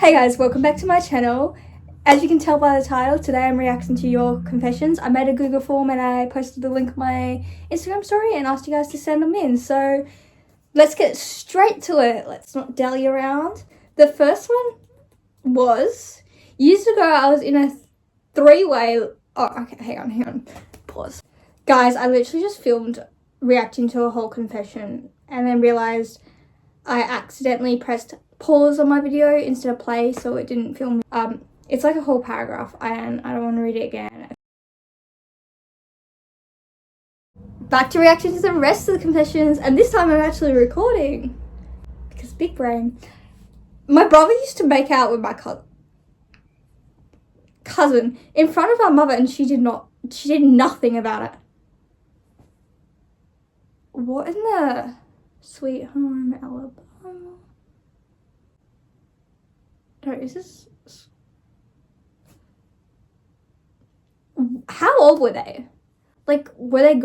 Hey guys, welcome back to my channel. As you can tell by the title, today I'm reacting to your confessions. I made a Google form and I posted the link on my Instagram story and asked you guys to send them in. So let's get straight to it. Let's not dally around. The first one was, years ago I was in a three-way, hang on, pause. Guys, I literally just filmed reacting to a whole confession and then realised I accidentally pressed pause on my video instead of play, so it didn't film. It's like a whole paragraph and I don't want to read it again. Back to reacting to the rest of the confessions, and this time I'm actually recording because big brain. My brother used to make out with my cousin in front of our mother, and she did nothing about it. What in the sweet home Alabama? No, is this... How old were they? Like, were they...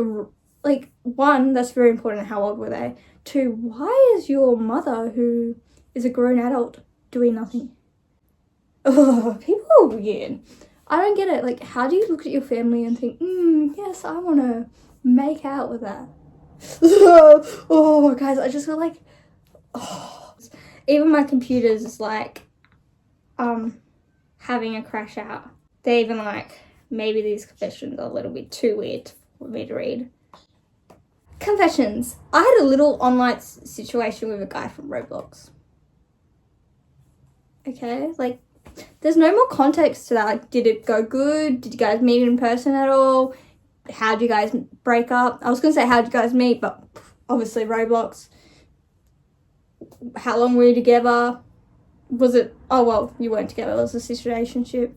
Like, one, that's very important, how old were they? Two, why is your mother, who is a grown adult, doing nothing? Ugh, people are weird. I don't get it. Like, how do you look at your family and think, yes, I want to make out with that? Oh, guys, I just feel like... Oh. Even my computer's is like... having a crash out. They even like, maybe these confessions are a little bit too weird for me to read. Confessions. I had a little online situation with a guy from Roblox. Okay, like, there's no more context to that. Like, did it go good? Did you guys meet in person at all? How'd you guys break up? I was gonna say how'd you guys meet, but obviously Roblox. How long were you together? Was it, oh well, you weren't together, it was a situationship.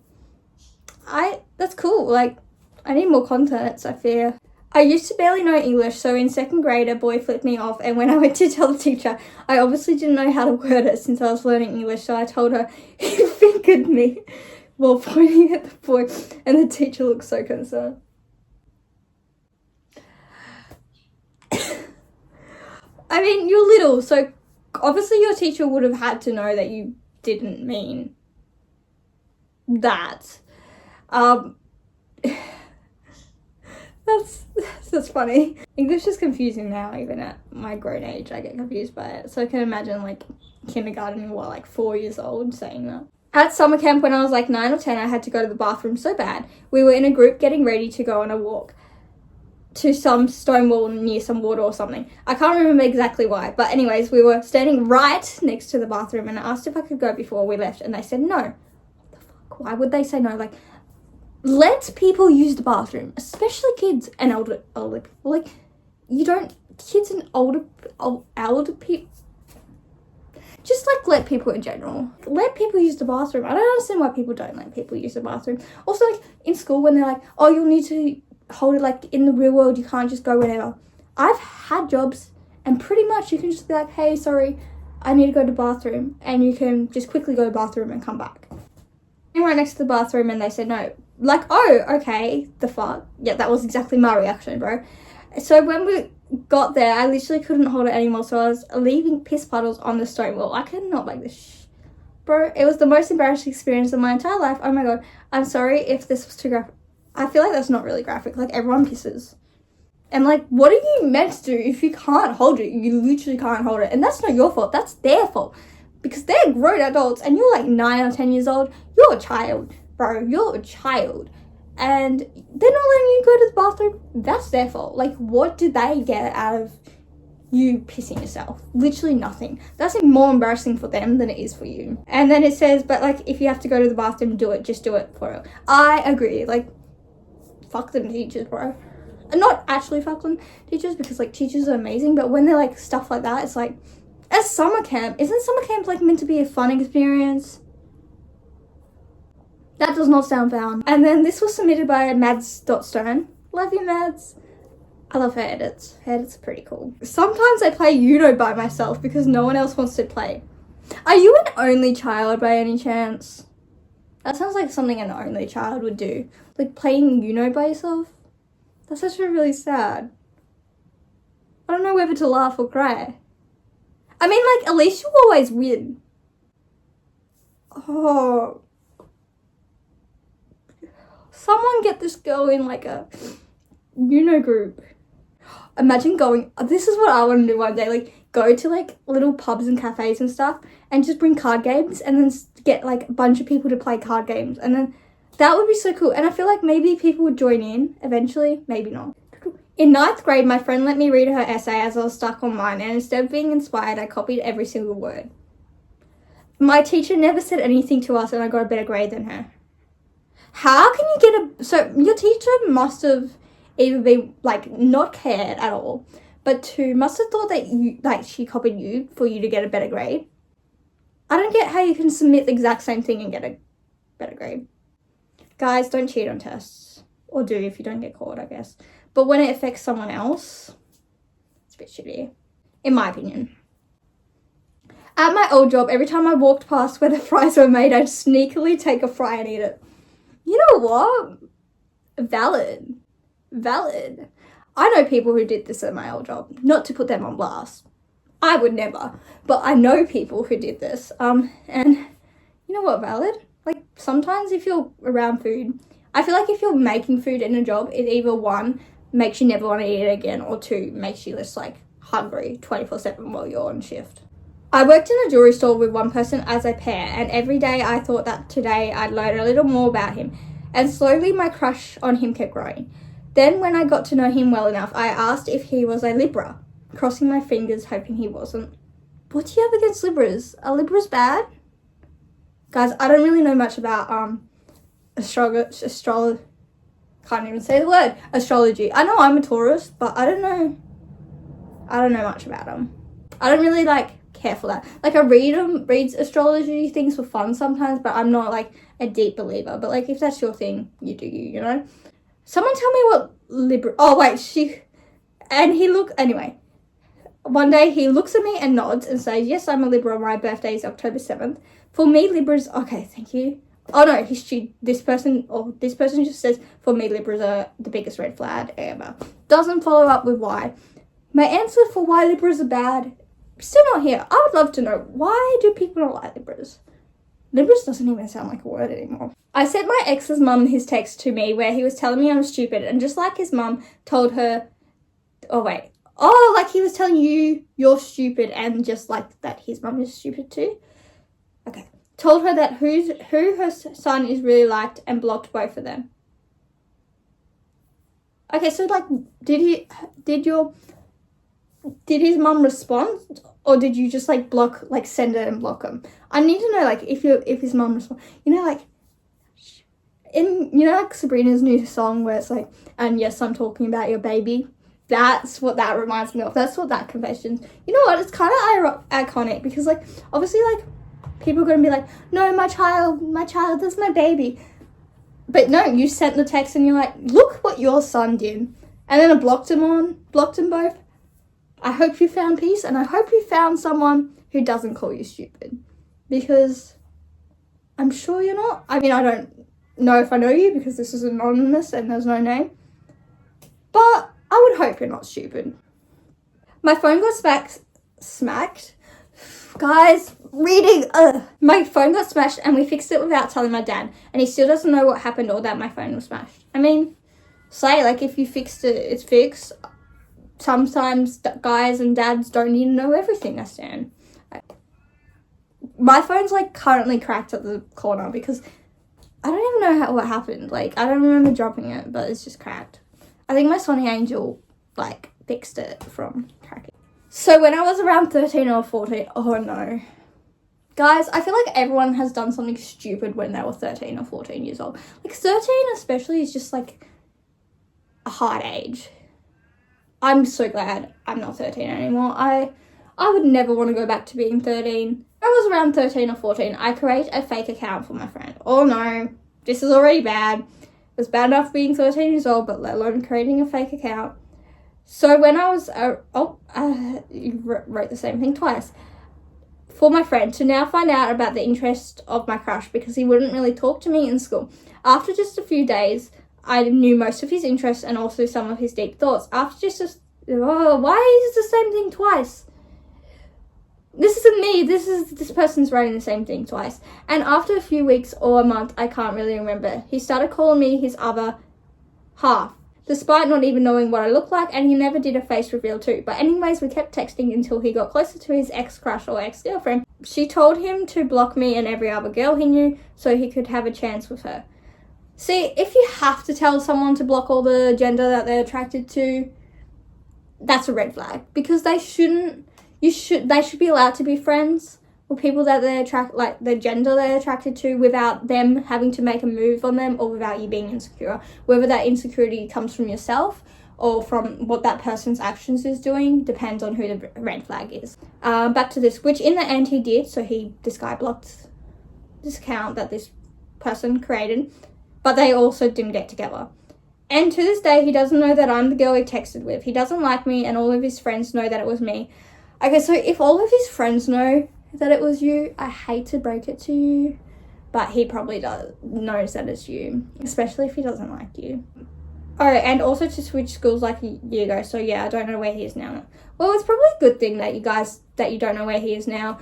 That's cool, like, I need more context, I fear. I used to barely know English, so in second grade a boy flipped me off, and when I went to tell the teacher, I obviously didn't know how to word it since I was learning English, so I told her he fingered me while pointing at the boy, and the teacher looked so concerned. I mean, you're little, so obviously your teacher would have had to know that you didn't mean that. That's funny. English is confusing now, even at my grown age. I get confused by it. So I can imagine like kindergarten, like 4 years old saying that. At summer camp when I was like 9 or 10, I had to go to the bathroom so bad. We were in a group getting ready to go on a walk to some stone wall near some water or something. I can't remember exactly why, but anyways, we were standing right next to the bathroom and I asked if I could go before we left, and they said no. What the fuck? Why would they say no? Like, let people use the bathroom, especially kids and older people. Like, you don't, kids and older people, just like let people in general. Let people use the bathroom. I don't understand why people don't let people use the bathroom. Also, like in school when they're like, oh, you'll need to hold it, like in the real world you can't just go whenever. I've had jobs and pretty much you can just be like, hey, sorry, I need to go to the bathroom, and you can just quickly go to the bathroom and come back. I'm right next to the bathroom and they said no. Like, oh, okay, the fuck. Yeah, that was exactly my reaction, bro. So when we got there, I literally couldn't hold it anymore, so I was leaving piss puddles on the stone wall. I could not like this. Bro, it was the most embarrassing experience of my entire life. Oh my god, I'm sorry if this was too graphic. I feel like that's not really graphic. Like, everyone pisses. And, like, what are you meant to do if you can't hold it? You literally can't hold it. And that's not your fault. That's their fault. Because they're grown adults and you're, like, 9 or 10 years old. You're a child, bro. You're a child. And they're not letting you go to the bathroom. That's their fault. Like, what did they get out of you pissing yourself? Literally nothing. That's more embarrassing for them than it is for you. And then it says, but, like, if you have to go to the bathroom, do it. Just do it for it. I agree. Like, fuck them teachers, bro. And not actually fuck them teachers, because like teachers are amazing, but when they're like stuff like that, it's like, at summer camp, isn't summer camp like meant to be a fun experience? That does not sound fun. And then this was submitted by Mads.Stone. Love you, Mads. I love her edits. Her edits are pretty cool. Sometimes I play Uno by myself because no one else wants to play. Are you an only child by any chance? That sounds like something an only child would do. Like playing Uno by yourself? That's actually really sad. I don't know whether to laugh or cry. I mean, like, at least you always win. Oh, someone get this girl in like a group. Imagine going, this is what I want to do one day, like go to like little pubs and cafes and stuff and just bring card games and then get like a bunch of people to play card games, and then that would be so cool. And I feel like maybe people would join in eventually, maybe not. In 9th grade, my friend let me read her essay as I was stuck on mine, and instead of being inspired, I copied every single word. My teacher never said anything to us and I got a better grade than her. How can you get so your teacher must have either been like not cared at all, but two, must have thought that you, like, she copied you for you to get a better grade. I don't get how you can submit the exact same thing and get a better grade. Guys, don't cheat on tests. Or do if you don't get caught, I guess. But when it affects someone else, it's a bit shitty, in my opinion. At my old job, every time I walked past where the fries were made, I'd sneakily take a fry and eat it. You know what? Valid. I know people who did this at my old job. Not to put them on blast. I would never. But I know people who did this. And you know what, valid? Like, sometimes if you're around food, I feel like if you're making food in a job, it either, one, makes you never want to eat it again, or two, makes you just, like, hungry 24/7 while you're on shift. I worked in a jewelry store with one person as a pair, and every day I thought that today I'd learn a little more about him, and slowly my crush on him kept growing. Then when I got to know him well enough, I asked if he was a Libra, crossing my fingers hoping he wasn't. What do you have against Libras? Are Libras bad? Guys, I don't really know much about can't even say the word, astrology. I know I'm a Taurus, but I don't know much about them. I don't really care for that. Like, I reads astrology things for fun sometimes, but I'm not like a deep believer. But like, if that's your thing, you do you know? Someone tell me what Libra, anyway. One day he looks at me and nods and says, yes, I'm a Libra, my birthday is October 7th. For me, Libras, okay, thank you. Oh no, this person just says, for me, Libras are the biggest red flag ever. Doesn't follow up with why. My answer for why Libras are bad, still not here. I would love to know, why do people not like Libras? Libras doesn't even sound like a word anymore. I sent my ex's mum his text to me where he was telling me I'm stupid, and just like his mum told her, like he was telling you you're stupid, and just like that his mum is stupid too. Okay. Told her that who her son is really liked and blocked both of them. Okay, so like, did his mum respond, or did you just send it and block him? I need to know if his mum responds. Sabrina's new song where it's like, and yes, I'm talking about your baby. That's what that reminds me of. That's what that confession. You know what? It's kind of iconic because obviously people are going to be like, no, my child, that's my baby. But no, you sent the text and you're like, look what your son did. And then I blocked them both. I hope you found peace, and I hope you found someone who doesn't call you stupid. Because I'm sure you're not. I mean, I don't know if I know you because this is anonymous and there's no name. But I would hope you're not stupid. My phone got smacked. Guys, reading. My phone got smashed and we fixed it without telling my dad. And he still doesn't know what happened or that my phone was smashed. I mean, if you fixed it, it's fixed. Sometimes guys and dads don't need to know everything, I stand. My phone's currently cracked at the corner because I don't even know what happened. I don't remember dropping it, but it's just cracked. I think my Sony Angel fixed it from cracking. So when I was around 13 or 14, oh no. Guys, I feel like everyone has done something stupid when they were 13 or 14 years old. 13 especially is just a hard age. I'm so glad I'm not 13 anymore. I would never want to go back to being 13. When I was around 13 or 14, I created a fake account for my friend. Oh no, this is already bad. It was bad enough being 13 years old, but let alone creating a fake account. So when I was, you wrote the same thing twice. For my friend to now find out about the interest of my crush because he wouldn't really talk to me in school. After just a few days, I knew most of his interests and also some of his deep thoughts. After why is it the same thing twice? This isn't me. This person's writing the same thing twice. And after a few weeks or a month, I can't really remember, he started calling me his other half, despite not even knowing what I look like, and he never did a face reveal too. But anyways, we kept texting until he got closer to his ex-crush or ex-girlfriend. She told him to block me and every other girl he knew so he could have a chance with her. See, if you have to tell someone to block all the gender that they're attracted to, that's a red flag, because they should be allowed to be friends with people that they attract, like the gender they're attracted to, without them having to make a move on them or without you being insecure. Whether that insecurity comes from yourself or from what that person's actions is doing depends on who the red flag is. Back to this, which in the end he did. So this guy blocked this account that this person created, but they also didn't get together. And to this day, he doesn't know that I'm the girl he texted with. He doesn't like me, and all of his friends know that it was me. Okay, so if all of his friends know that it was you, I hate to break it to you, but he probably knows that it's you, especially if he doesn't like you. Alright, and also to switch schools like a year ago, so yeah, I don't know where he is now. Well, it's probably a good thing that you don't know where he is now.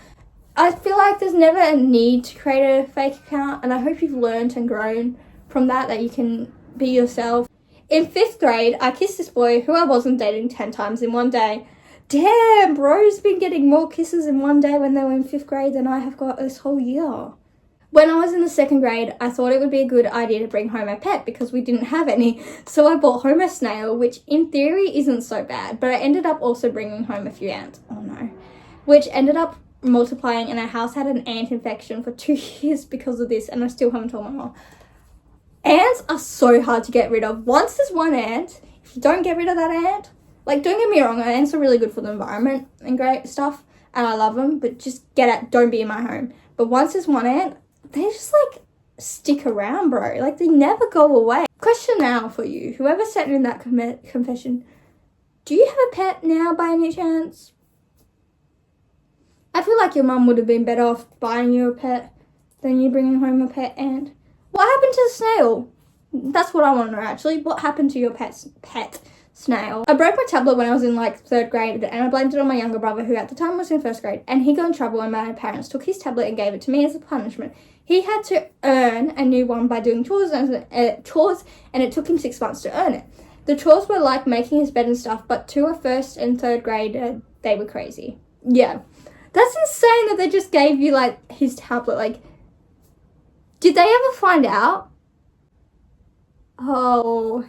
I feel like there's never a need to create a fake account, and I hope you've learned and grown from that you can be yourself. In 5th grade, I kissed this boy who I wasn't dating 10 times in one day. Damn, bro's been getting more kisses in one day when they were in 5th grade than I have got this whole year. When I was in the 2nd grade, I thought it would be a good idea to bring home a pet because we didn't have any. So I brought home a snail, which in theory isn't so bad, but I ended up also bringing home a few ants. Oh no. Which ended up multiplying, and our house had an ant infection for 2 years because of this, and I still haven't told my mom. Ants are so hard to get rid of. Once there's one ant, if you don't get rid of that ant, like, don't get me wrong, ants are really good for the environment and great stuff, and I love them, but just don't be in my home. But once there's one ant, they just, like, stick around, bro. Like, they never go away. Question now for you, whoever sent in that confession, do you have a pet now by any chance? I feel like your mum would have been better off buying you a pet than you bringing home a pet ant. What happened to the snail? That's what I want to know, actually. What happened to your pet snail? I broke my tablet when I was in, 3rd grade, and I blamed it on my younger brother, who at the time was in 1st grade, and he got in trouble, and my parents took his tablet and gave it to me as a punishment. He had to earn a new one by doing chores, and it took him 6 months to earn it. The chores were like making his bed and stuff, but to a 1st and 3rd grade, they were crazy. Yeah. That's insane that they just gave you, his tablet, did they ever find out? Oh,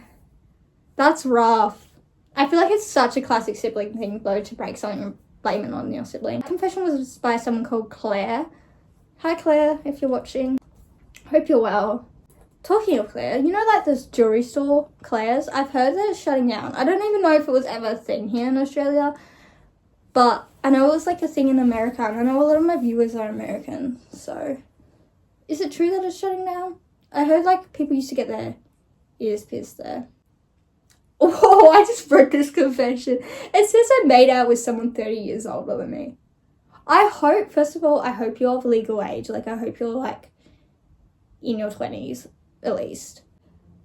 that's rough. I feel like it's such a classic sibling thing, though, to break something and blame it on your sibling. Confession was by someone called Claire. Hi, Claire, if you're watching. Hope you're well. Talking of Claire, you know, this jewelry store, Claire's? I've heard that it's shutting down. I don't even know if it was ever a thing here in Australia, but I know it was, a thing in America, and I know a lot of my viewers are American, so... Is it true that it's shutting down? I heard, people used to get their ears pierced there. Oh, I just broke this confession. It says I made out with someone 30 years older than me. First of all, I hope you're of legal age. I hope you're, in your 20s, at least.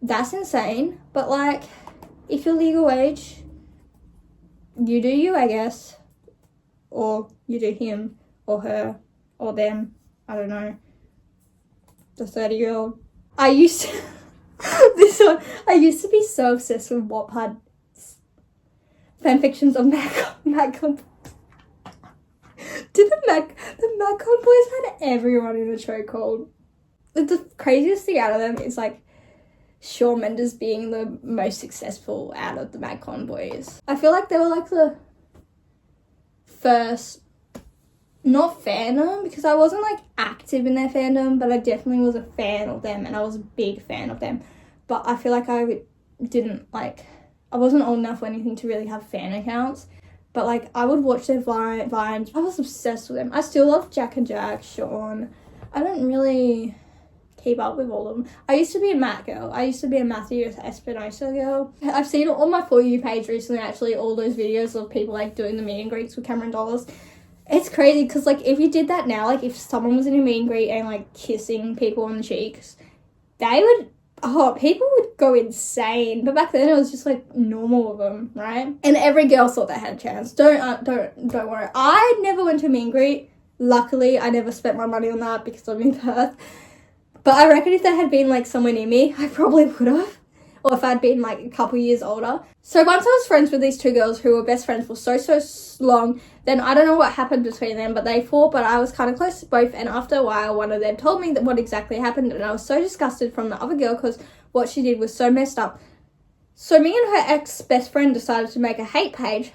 That's insane. But, if you're legal age, you do you, I guess. Or you do him, or her, or them. I don't know. The 30-year-old. I used to be so obsessed with Wattpad fanfictions of Macon. The Macon boys had everyone in a chokehold. The craziest thing out of them is Shawn Mendes being the most successful out of the Macon boys. I feel like they were the first, not fandom, because I wasn't active in their fandom, but I definitely was a fan of them, and I was a big fan of them. But I feel like I didn't I wasn't old enough or anything to really have fan accounts, but I would watch their vines. I was obsessed with them. I still love Jack and Jack, Sean. I don't really keep up with all of them. I used to be a Matt girl. I used to be a Matthew Espinosa girl. I've seen on my For You page recently, actually, all those videos of people doing the meet and greets with Cameron Dollars. It's crazy because if you did that now, if someone was in a meet and greet and kissing people on the cheeks, oh, people would go insane. But back then it was just like normal of them, right? And every girl thought they had a chance. Don't worry. I never went to a meet and greet. Luckily, I never spent my money on that because I'm in Perth. But I reckon if they had been like somewhere near me, I probably would have. Or if I'd been like a couple years older. So once I was friends with these two girls who were best friends for so long, then I don't know what happened between them, but they fought, but I was kind of close to both. And after a while, one of them told me that what exactly happened, and I was so disgusted from the other girl because what she did was so messed up. So me and her ex-best friend decided to make a hate page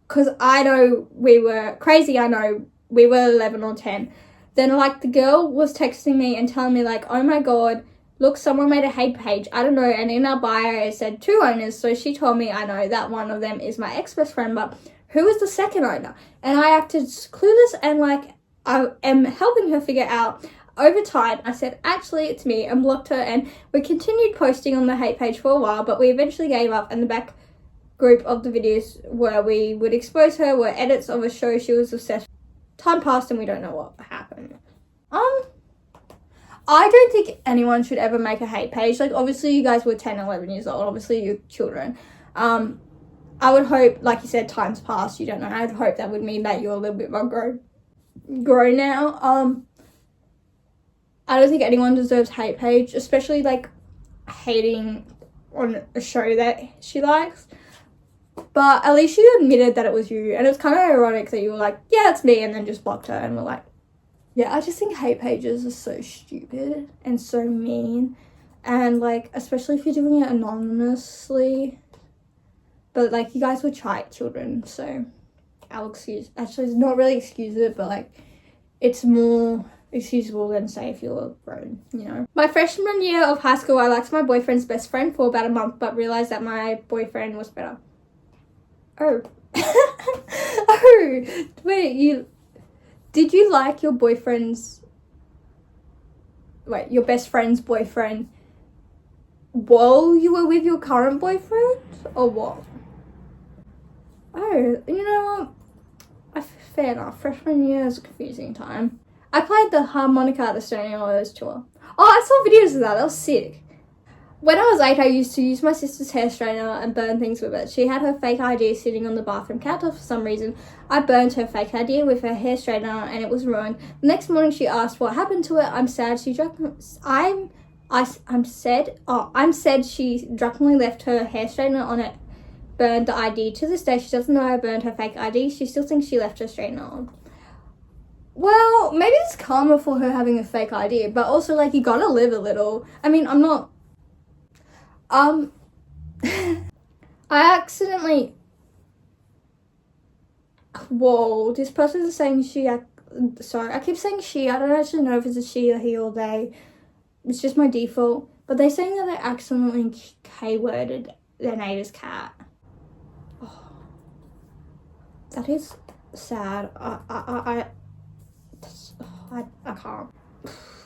because I know we were crazy. I know we were 11 or 10. Then like the girl was texting me and telling me like, oh my God, look, someone made a hate page. I don't know. And in our bio, it said 2 owners. So she told me, I know that one of them is my ex-best friend, but who is the second owner? And I acted clueless and like I am helping her figure out. Over time, I said, actually, it's me, and blocked her. And we continued posting on the hate page for a while, but we eventually gave up. And the back group of the videos where we would expose her were edits of a show she was obsessed with. Time passed and we don't know what happened. I don't think anyone should ever make a hate page. Like, obviously, you guys were 10, 11 years old. Obviously, you're children. I would hope, like you said, time's passed. You don't know. I'd hope that would mean that you're a little bit more grown now. I don't think anyone deserves hate page, especially, like, hating on a show that she likes. But at least you admitted that it was you. And it was kind of ironic that you were like, yeah, it's me, and then just blocked her and were like, yeah, I just think hate pages are so stupid and so mean. And, like, especially if you're doing it anonymously. But, like, you guys were child children, so I'll excuse... Actually, it's not really excuse it, but, like, it's more excusable than, say, if you're grown, you know. My freshman year of high school, I liked my boyfriend's best friend for about a month, but realised that my boyfriend was better. Oh. Oh, wait, did you like your boyfriend's... Wait, your best friend's boyfriend while you were with your current boyfriend? Or what? Oh, you know what? Fair enough. Freshman year is a confusing time. I played the harmonica at the Stony Hollows tour. Oh, I saw videos of that. That was sick. When I was 8, I used to use my sister's hair straightener and burn things with it. She had her fake ID sitting on the bathroom counter for some reason. I burned her fake ID with her hair straightener and it was ruined. The next morning she asked what happened to it. I'm sad she she drunkenly left her hair straightener on it, burned the ID. To this day, she doesn't know I burned her fake ID. She still thinks she left her straightener on. Well, maybe it's karma for her having a fake ID, but also, like, you gotta live a little. I mean, I'm not... I accidentally... Whoa, this person is saying she... Sorry, I keep saying she. I don't actually know if it's a she or he or they. It's just my default. But they're saying that they accidentally K-worded their neighbour's cat. Oh, that is sad. I can't.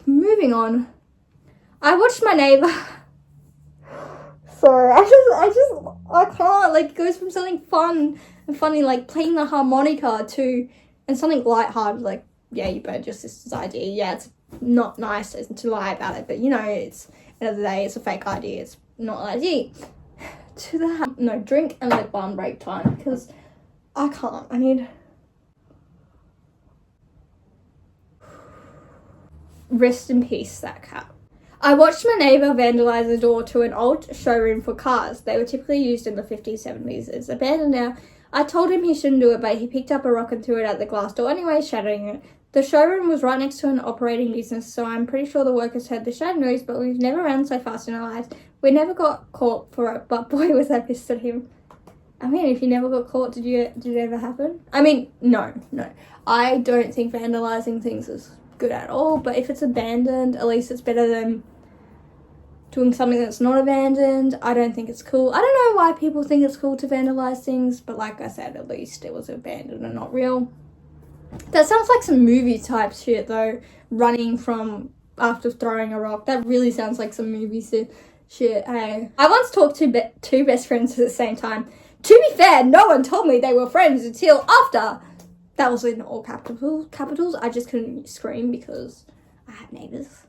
Moving on. I watched my neighbour... Sorry, I can't, like, it goes from something fun and funny, like, playing the harmonica to, and something lighthearted, like, yeah, you burned your sister's ID, yeah, it's not nice to lie about it, but, you know, it's, at the end of the day, it's a fake ID, it's not an ID. To that, no, drink and lip balm break time, because I can't, I need... Rest in peace, that cat. I watched my neighbour vandalise the door to an old showroom for cars. They were typically used in the 50s, 70s. It's abandoned now. I told him he shouldn't do it, but he picked up a rock and threw it at the glass door anyway, shattering it. The showroom was right next to an operating business, so I'm pretty sure the workers heard the shattered noise, but we've never ran so fast in our lives. We never got caught for it, but boy, was I pissed at him. I mean, if you never got caught, did it ever happen? I mean, no. I don't think vandalising things is good at all, but if it's abandoned, at least it's better than doing something that's not abandoned. I don't think it's cool. I don't know why people think it's cool to vandalise things, but like I said, at least it was abandoned and not real. That sounds like some movie type shit though, running from after throwing a rock. That really sounds like some movie shit, hey. I once talked to two best friends at the same time. To be fair, no one told me they were friends until after. That was in all capitals. I just couldn't scream because I had neighbours.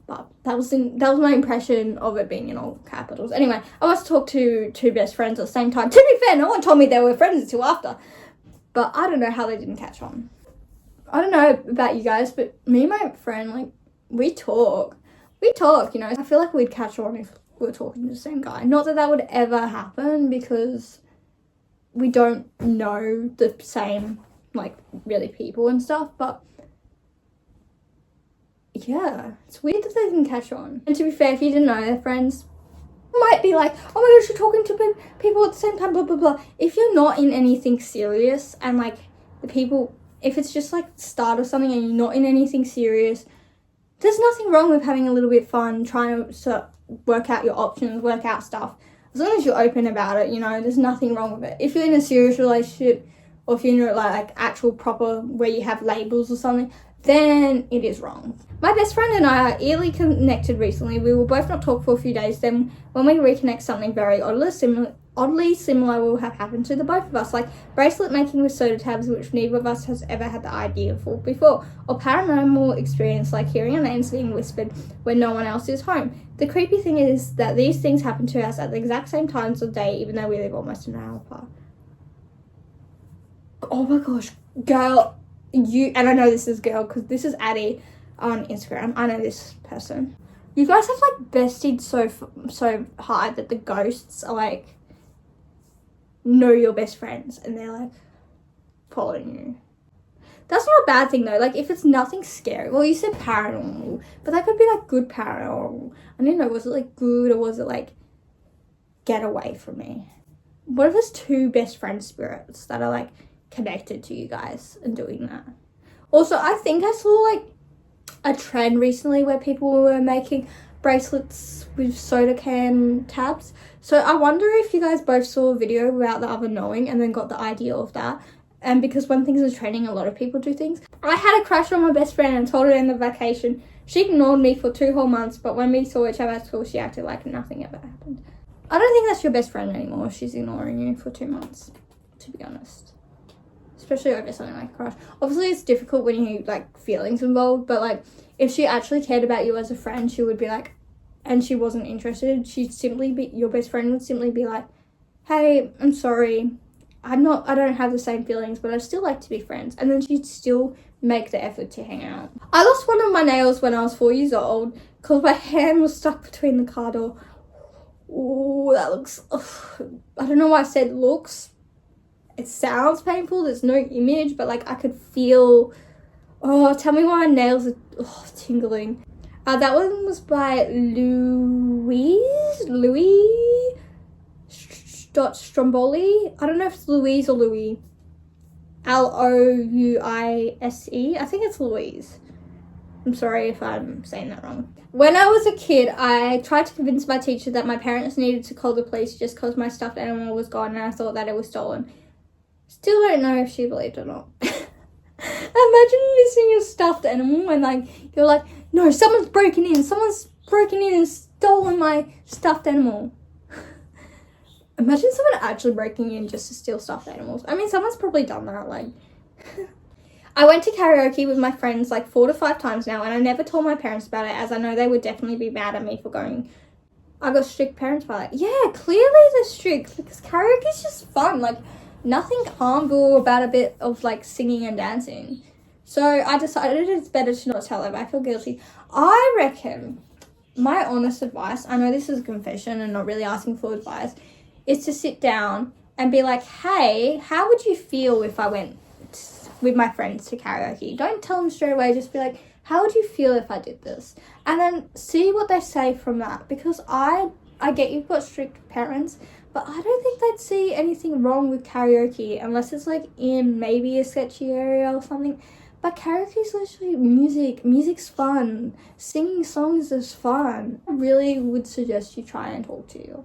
But that was my impression of it being in all capitals. Anyway, I was talk to two best friends at the same time. To be fair, no one told me they were friends until after. But I don't know how they didn't catch on. I don't know about you guys, but me and my friend, like, we talk, you know. I feel like we'd catch on if we were talking to the same guy. Not that would ever happen, because we don't know the same, like, really people and stuff, but yeah, it's weird that they didn't catch on. And to be fair, if you didn't know, their friends might be like, oh my gosh, you're talking to people at the same time, blah, blah, blah. If you're not in anything serious, and, like, the people, if it's just, like, start or something and you're not in anything serious, there's nothing wrong with having a little bit of fun, trying to work out your options, work out stuff. As long as you're open about it, you know, there's nothing wrong with it. If you're in a serious relationship, or if you're in, like actual proper, where you have labels or something, then it is wrong. My best friend and I are eerily connected recently. We will both not talk for a few days. Then when we reconnect, something very oddly similar will have happened to the both of us, like bracelet making with soda tabs, which neither of us has ever had the idea for before, or paranormal experience like hearing our names being whispered when no one else is home. The creepy thing is that these things happen to us at the exact same times of day, even though we live almost an hour apart. Oh my gosh, girl, and I know this is girl because this is Addie on Instagram. I know this person. You guys have like bestied so hard that the ghosts are like, know your best friends, and they're like following you. That's not a bad thing though. Like, if it's nothing scary. Well, you said paranormal, but that could be like good paranormal. I don't know, was it like good, or was it like get away from me? What if there's two best friend spirits that are like connected to you guys and doing that? Also, I think I saw like a trend recently where people were making bracelets with soda can tabs. So I wonder if you guys both saw a video without the other knowing and then got the idea of that. And because when things are trending, a lot of people do things. I had a crush on my best friend and told her in the vacation. She ignored me for 2 whole months, but when we saw each other at school, she acted like nothing ever happened. I don't think that's your best friend anymore if she's ignoring you for 2 months, to be honest. Especially over something like a crush. Obviously, it's difficult when you, like, feelings involved, but, like, if she actually cared about you as a friend, she would be like, and she wasn't interested, your best friend would simply be like, hey, I'm sorry, I don't have the same feelings, but I'd still like to be friends. And then she'd still make the effort to hang out. I lost one of my nails when I was 4 years old because my hand was stuck between the car door. Ooh, that looks, I don't know why I said looks. It sounds painful, there's no image, but like I could feel, tell me why my nails are tingling. That one was by Louis Stromboli. I don't know if it's Louise or Louis. Louise. I think it's Louise. I'm sorry if I'm saying that wrong. When I was a kid, I tried to convince my teacher that my parents needed to call the police just because my stuffed animal was gone and I thought that it was stolen. Still don't know if she believed or not. Imagine missing your stuffed animal and like you're like, no, someone's broken in and stolen my stuffed animal. Imagine someone actually breaking in just to steal stuffed animals. I mean, someone's probably done that, like. I went to karaoke with my friends like 4 to 5 times now, and I never told my parents about it, as I know they would definitely be mad at me for going. I got strict parents by like, yeah, clearly they're strict, because karaoke is just fun. Like, nothing harmful about a bit of like singing and dancing. So I decided it's better to not tell them. I feel guilty. I reckon my honest advice, I know this is a confession and not really asking for advice, is to sit down and be like, hey, how would you feel if I went with my friends to karaoke? Don't tell them straight away, just be like, how would you feel if I did this? And then see what they say from that, because I get you've got strict parents, but I don't think they'd see anything wrong with karaoke unless it's like in maybe a sketchy area or something. But karaoke is literally music. Music's fun. Singing songs is fun. I really would suggest you try and talk to your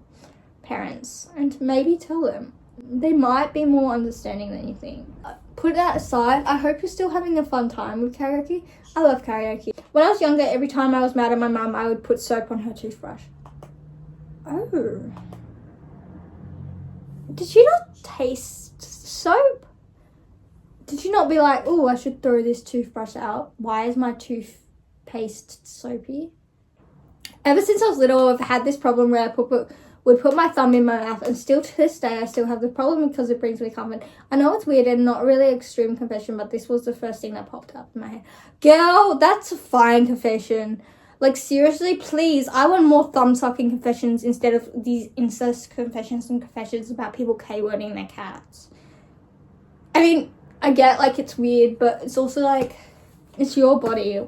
parents and maybe tell them. They might be more understanding than you think. Put that aside, I hope you're still having a fun time with karaoke. I love karaoke. When I was younger, every time I was mad at my mum, I would put soap on her toothbrush. Oh. Did you not taste soap? Did you not be like, oh, I should throw this toothbrush out? Why is my toothpaste soapy? Ever since I was little, I've had this problem where I would put my thumb in my mouth, and still to this day I still have the problem because it brings me comfort. I know it's weird and not really extreme confession, but this was the first thing that popped up in my head. Girl, that's a fine confession. Like, seriously, please, I want more thumb-sucking confessions instead of these incest confessions and confessions about people K-wording their cats. I mean, I get, like, it's weird, but it's also, like, it's your body.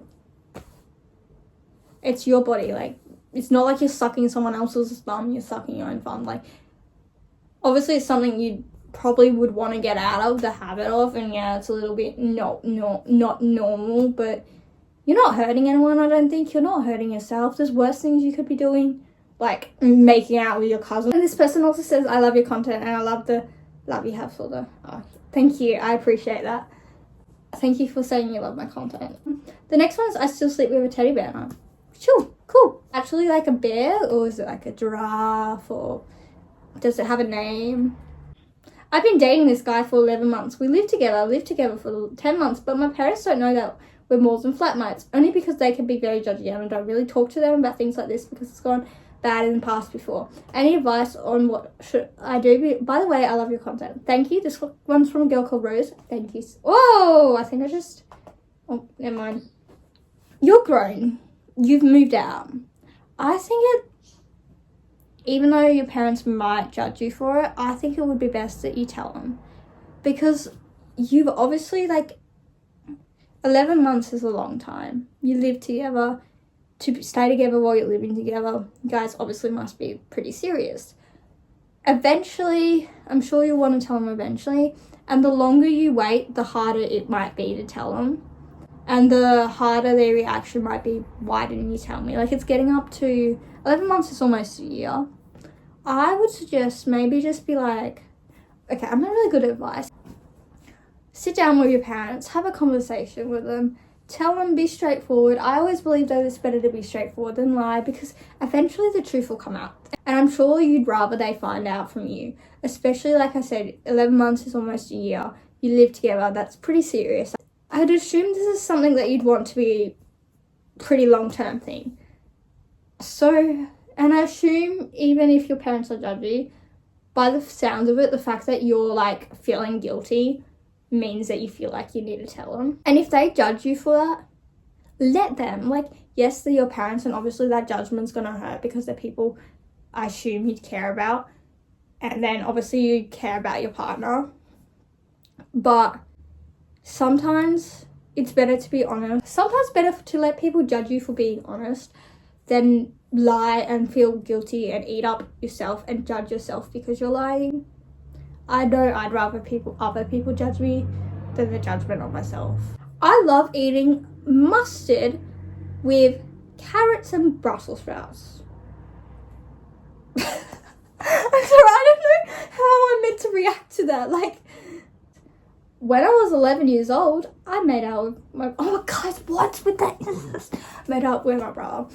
It's your body, like, it's not like you're sucking someone else's thumb, you're sucking your own thumb. Like, obviously it's something you probably would want to get out of the habit of, and yeah, it's a little bit not normal, but you're not hurting anyone, I don't think. You're not hurting yourself. There's worse things you could be doing, like making out with your cousin. And this person also says, I love your content and I love the love you have for the... Oh, thank you, I appreciate that. Thank you for saying you love my content. The next one is, I still sleep with a teddy bear now. Sure, cool. Actually like a bear, or is it like a giraffe, or does it have a name? I've been dating this guy for 11 months. We lived together for 10 months, but my parents don't know that we're more than flatmates, only because they can be very judgy, and I don't really talk to them about things like this because it's gone bad in the past before. Any advice on what should I do? By the way, I love your content. Thank you. This one's from a girl called Rose. Thank you. Oh, I think I just... Oh, never mind. You're grown. You've moved out. I think even though your parents might judge you for it, I think it would be best that you tell them. Because you've obviously, like, 11 months is a long time. You live together. To stay together while you're living together, you guys obviously must be pretty serious. Eventually, I'm sure you'll want to tell them eventually. And the longer you wait, the harder it might be to tell them. And the harder their reaction might be, why didn't you tell me? Like, it's getting up to 11 months is almost a year. I would suggest maybe just be like, okay, I'm not really good at advice. Sit down with your parents, have a conversation with them, tell them, be straightforward. I always believe that it's better to be straightforward than lie, because eventually the truth will come out. And I'm sure you'd rather they find out from you. Especially, like I said, 11 months is almost a year. You live together, that's pretty serious. I'd assume this is something that you'd want to be a pretty long-term thing. So, and I assume even if your parents are judgy, by the sounds of it, the fact that you're, like, feeling guilty means that you feel like you need to tell them. And if they judge you for that, let them. Like, yes, they're your parents, and obviously that judgment's gonna hurt because they're people I assume you'd care about. And then obviously you care about your partner. But sometimes it's better to be honest. Sometimes better to let people judge you for being honest than lie and feel guilty and eat up yourself and judge yourself because you're lying. I know I'd rather other people judge me than the judgment on myself. I love eating mustard with carrots and Brussels sprouts. I'm sorry, I don't know how I'm meant to react to that. Like, when I was 11 years old, I made out with my... Oh my God, what's with that? Made out with my brother.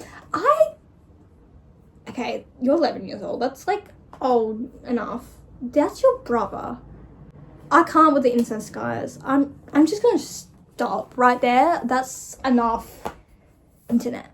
Okay, you're 11 years old. That's, like, old enough. That's your brother. I can't with the incest, guys. I'm just gonna stop right there. That's enough, internet.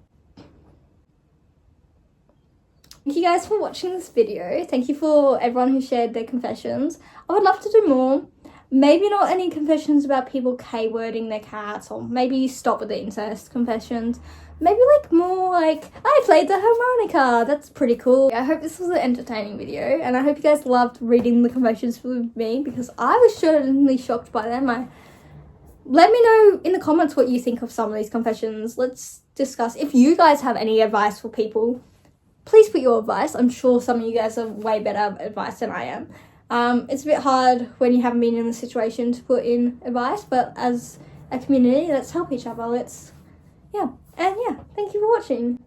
Thank you guys for watching this video. Thank you for everyone who shared their confessions. I would love to do more. Maybe not any confessions about people K-wording their cats, or maybe stop with the incest confessions. Maybe like more like, I played the harmonica. That's pretty cool. I hope this was an entertaining video, and I hope you guys loved reading the confessions with me, because I was certainly shocked by them. Let me know in the comments what you think of some of these confessions. Let's discuss. If you guys have any advice for people, please put your advice. I'm sure some of you guys have way better advice than I am. It's a bit hard when you haven't been in the situation to put in advice, but as a community, let's help each other. And yeah, thank you for watching.